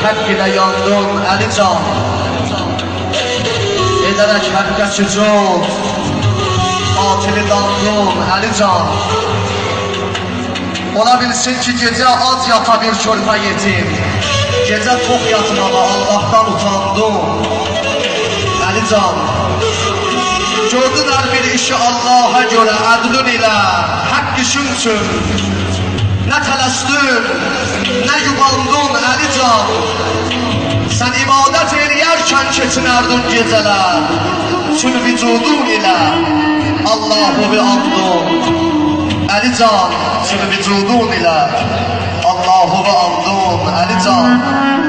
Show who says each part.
Speaker 1: hak ile yandın Əlican. Ederek hakka sucud, batili dandın Əlican. Ola bilsin ki gece az yata bir körpə yetim, gece tok yatmağa Allah'tan utandın Əlican. Gördün her bir işi Allah'a göre adlın ile hak işin için. Ne tələsdin, ne yubandın Əlican. Sen ibadet eləyərkən keçinərdin gecələr. Tüm vücudun ile Allah'ı bir andın Əlican. Tüm vücudun ile Allah'ı bir andın Əlican.